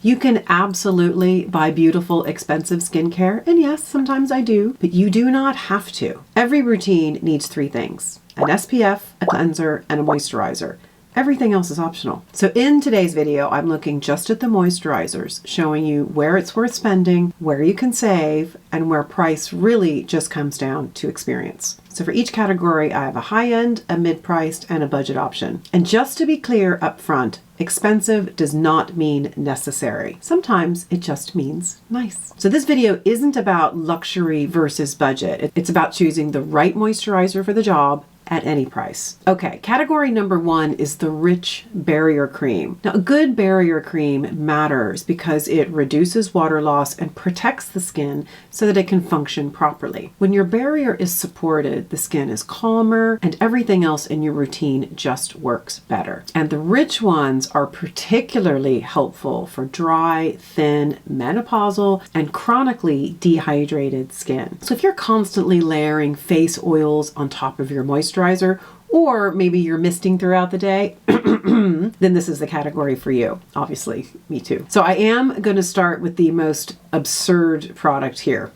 You can absolutely buy beautiful, expensive skincare, and yes, sometimes I do, but you do not have to. Every routine needs 3 things: an SPF, a cleanser, and a moisturizer. Everything else is optional. So in today's video, I'm looking just at the moisturizers, showing you where it's worth spending, where you can save, and where price really just comes down to experience. So for each category, I have a high-end, a mid-priced, and a budget option. And just to be clear up front, expensive does not mean necessary. Sometimes it just means nice. So this video isn't about luxury versus budget. It's about choosing the right moisturizer for the job at any price. Okay, category number 1 is the rich barrier cream. Now, a good barrier cream matters because it reduces water loss and protects the skin so that it can function properly. When your barrier is supported, the skin is calmer and everything else in your routine just works better. And the rich ones are particularly helpful for dry, thin, menopausal, and chronically dehydrated skin. So if you're constantly layering face oils on top of your moisturizer, or maybe you're misting throughout the day, then this is the category for you. Obviously, me too. So I am going to start with the most absurd product here,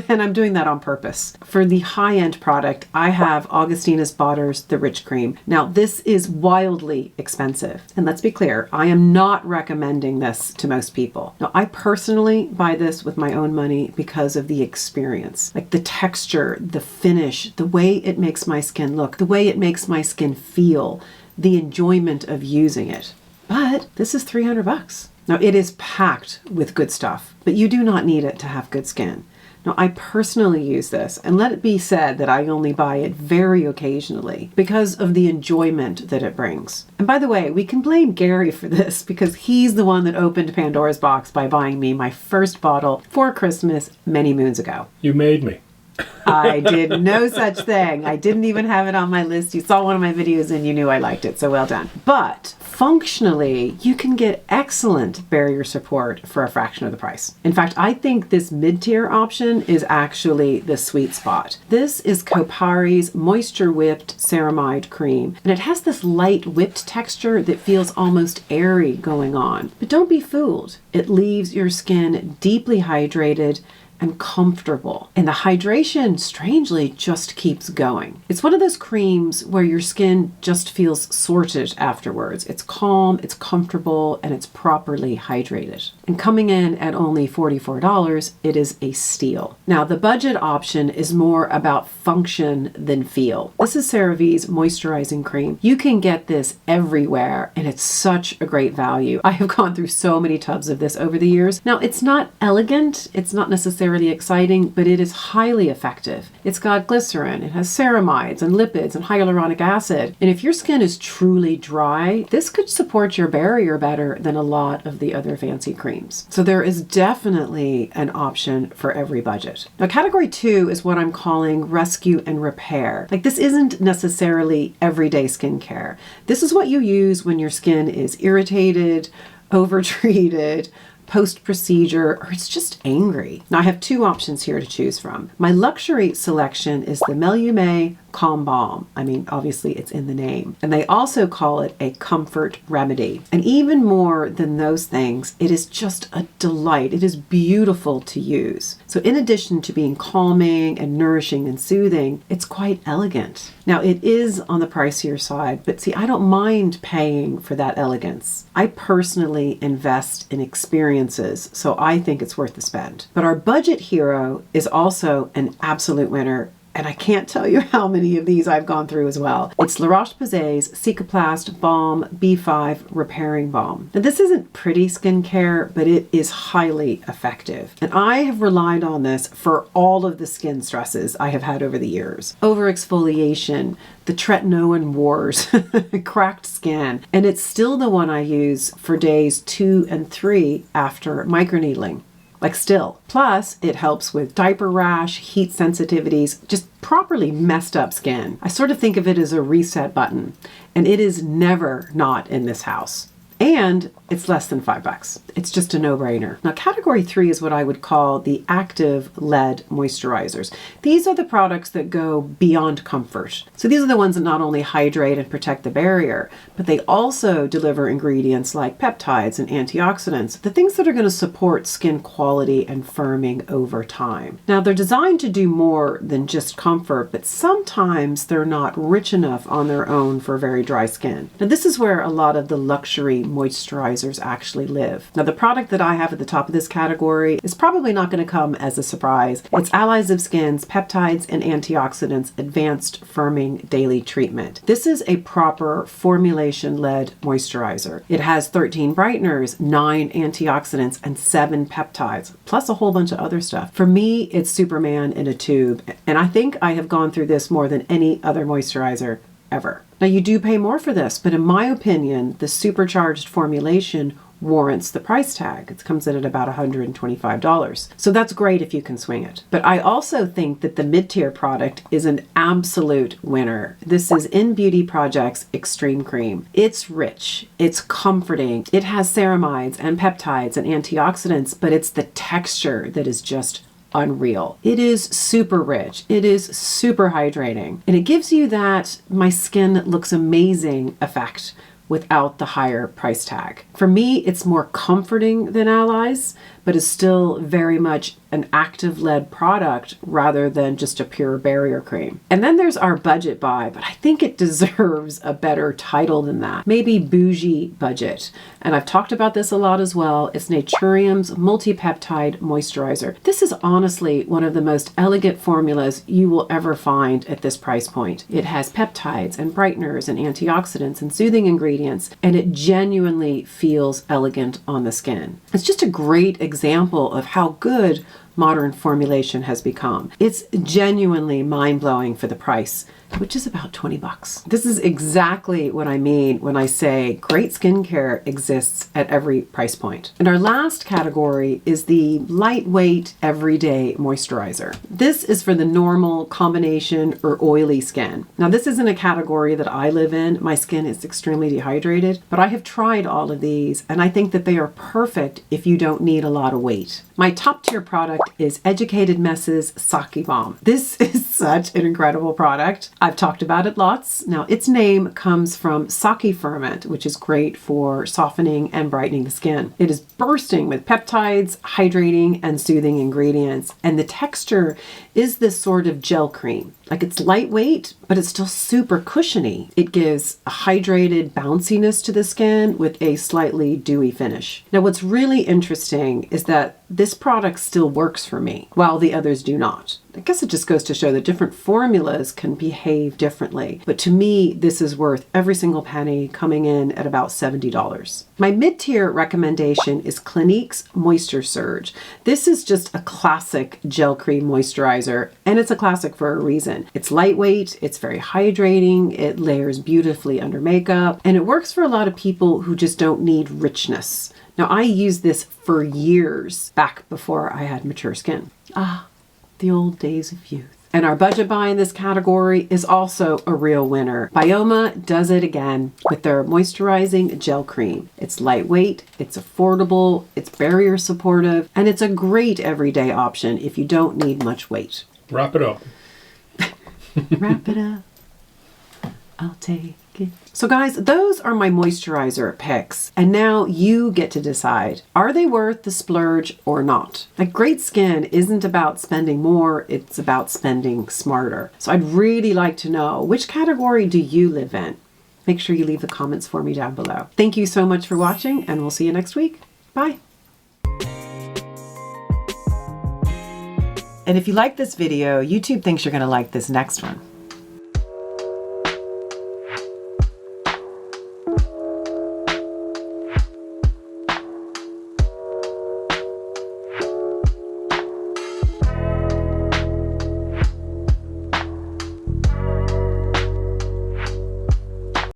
and I'm doing that on purpose. For the high-end product, I have Augustinus Bader's The Rich Cream. Now, this is wildly expensive, and let's be clear, I am not recommending this to most people. Now, I personally buy this with my own money because of the experience, like the texture, the finish, the way it makes my skin look, the way it makes my skin feel, the enjoyment of using it. But this is $300. Now, it is packed with good stuff, but you do not need it to have good skin. Now, I personally use this, and let it be said that I only buy it very occasionally because of the enjoyment that it brings. And by the way, we can blame Gary for this because he's the one that opened Pandora's box by buying me my first bottle for Christmas many moons ago. You made me. I did no such thing. I didn't even have it on my list. You saw one of my videos and you knew I liked it, so well done. But functionally, you can get excellent barrier support for a fraction of the price. In fact, I think this mid-tier option is actually the sweet spot. This is Kopari's Moisture Whipped Ceramide Cream, and it has this light whipped texture that feels almost airy going on. But don't be fooled. It leaves your skin deeply hydrated and comfortable. And the hydration, strangely, just keeps going. It's one of those creams where your skin just feels sorted afterwards. It's calm, it's comfortable, and it's properly hydrated. And coming in at only $44, it is a steal. Now, the budget option is more about function than feel. This is Cerave's moisturizing cream. You can get this everywhere, and it's such a great value. I have gone through so many tubs of this over the years. Now, it's not elegant, it's not necessarily exciting, but it is highly effective. It's got glycerin, it has ceramides and lipids and hyaluronic acid. And if your skin is truly dry, this could support your barrier better than a lot of the other fancy creams. So there is definitely an option for every budget. Now, category 2 is what I'm calling rescue and repair. Like, this isn't necessarily everyday skincare. This is what you use when your skin is irritated, overtreated, post-procedure, or it's just angry. Now, I have 2 options here to choose from. My luxury selection is the Melumé Calm Balm. I mean, obviously it's in the name. And they also call it a comfort remedy. And even more than those things, it is just a delight. It is beautiful to use. So in addition to being calming and nourishing and soothing, it's quite elegant. Now, it is on the pricier side, but see, I don't mind paying for that elegance. I personally invest in experiences, so I think it's worth the spend. But our budget hero is also an absolute winner, and I can't tell you how many of these I've gone through as well. It's Roche Posay's Cicaplast Balm B5 Repairing Balm. Now, this isn't pretty skincare, but it is highly effective. And I have relied on this for all of the skin stresses I have had over the years. Overexfoliation, the tretinoin wars, cracked skin, and it's still the one I use for days 2 and 3 after microneedling. Like, still. Plus, it helps with diaper rash, heat sensitivities, just properly messed up skin. I sort of think of it as a reset button, and it is never not in this house. And it's less than $5. It's just a no-brainer. Now, category 3 is what I would call the active lead moisturizers. These are the products that go beyond comfort. So these are the ones that not only hydrate and protect the barrier, but they also deliver ingredients like peptides and antioxidants, the things that are going to support skin quality and firming over time. Now, they're designed to do more than just comfort, but sometimes they're not rich enough on their own for very dry skin. Now, this is where a lot of the luxury moisturizers actually live. Now, the product that I have at the top of this category is probably not going to come as a surprise. It's Allies of Skin's Peptides and Antioxidants Advanced Firming Daily Treatment. This is a proper formulation-led moisturizer. It has 13 brighteners, 9 antioxidants, and 7 peptides, plus a whole bunch of other stuff. For me, it's Superman in a tube, and I think I have gone through this more than any other moisturizer ever. Now, you do pay more for this, but in my opinion, the supercharged formulation warrants the price tag. It comes in at about $125. So that's great if you can swing it. But I also think that the mid-tier product is an absolute winner. This is InnBeauty Project's Extreme Cream. It's rich, it's comforting, it has ceramides and peptides and antioxidants, but it's the texture that is just unreal. It is super rich. It is super hydrating. And it gives you that my skin looks amazing effect without the higher price tag. For me, it's more comforting than Allies, but is still very much an active lead product rather than just a pure barrier cream. And then there's our budget buy, but I think it deserves a better title than that. Maybe bougie budget. And I've talked about this a lot as well. It's Naturium's multi-peptide moisturizer. This is honestly one of the most elegant formulas you will ever find at this price point. It has peptides and brighteners and antioxidants and soothing ingredients, and it genuinely feels elegant on the skin. It's just a great example of how good modern formulation has become. It's genuinely mind-blowing for the price, which is about $20. This is exactly what I mean when I say great skincare exists at every price point. And our last category is the lightweight everyday moisturizer. This is for the normal combination or oily skin. Now, this isn't a category that I live in. My skin is extremely dehydrated, but I have tried all of these and I think that they are perfect if you don't need a lot of weight. My top tier product is Educated Mess's Sake Balm. This is such an incredible product. I've talked about it lots. Now, its name comes from sake ferment, which is great for softening and brightening the skin. It is bursting with peptides, hydrating, and soothing ingredients. And the texture is this sort of gel cream. Like, it's lightweight, but it's still super cushiony. It gives a hydrated bounciness to the skin with a slightly dewy finish. Now, what's really interesting is that this product still works for me, while the others do not. I guess it just goes to show that different formulas can behave differently. But to me, this is worth every single penny, coming in at about $70. My mid-tier recommendation is Clinique's Moisture Surge. This is just a classic gel cream moisturizer, and it's a classic for a reason. It's lightweight, it's very hydrating, it layers beautifully under makeup, and it works for a lot of people who just don't need richness. Now, I used this for years back before I had mature skin. Ah, the old days of youth. And our budget buy in this category is also a real winner. Byoma does it again with their moisturizing gel cream. It's lightweight, it's affordable, it's barrier supportive, and it's a great everyday option if you don't need much weight. Wrap it up. Wrap it up. I'll take it. So guys, those are my moisturizer picks. And now you get to decide, are they worth the splurge or not? Like, great skin isn't about spending more, it's about spending smarter. So I'd really like to know, which category do you live in? Make sure you leave the comments for me down below. Thank you so much for watching, and we'll see you next week. Bye. And if you like this video, YouTube thinks you're gonna like this next one.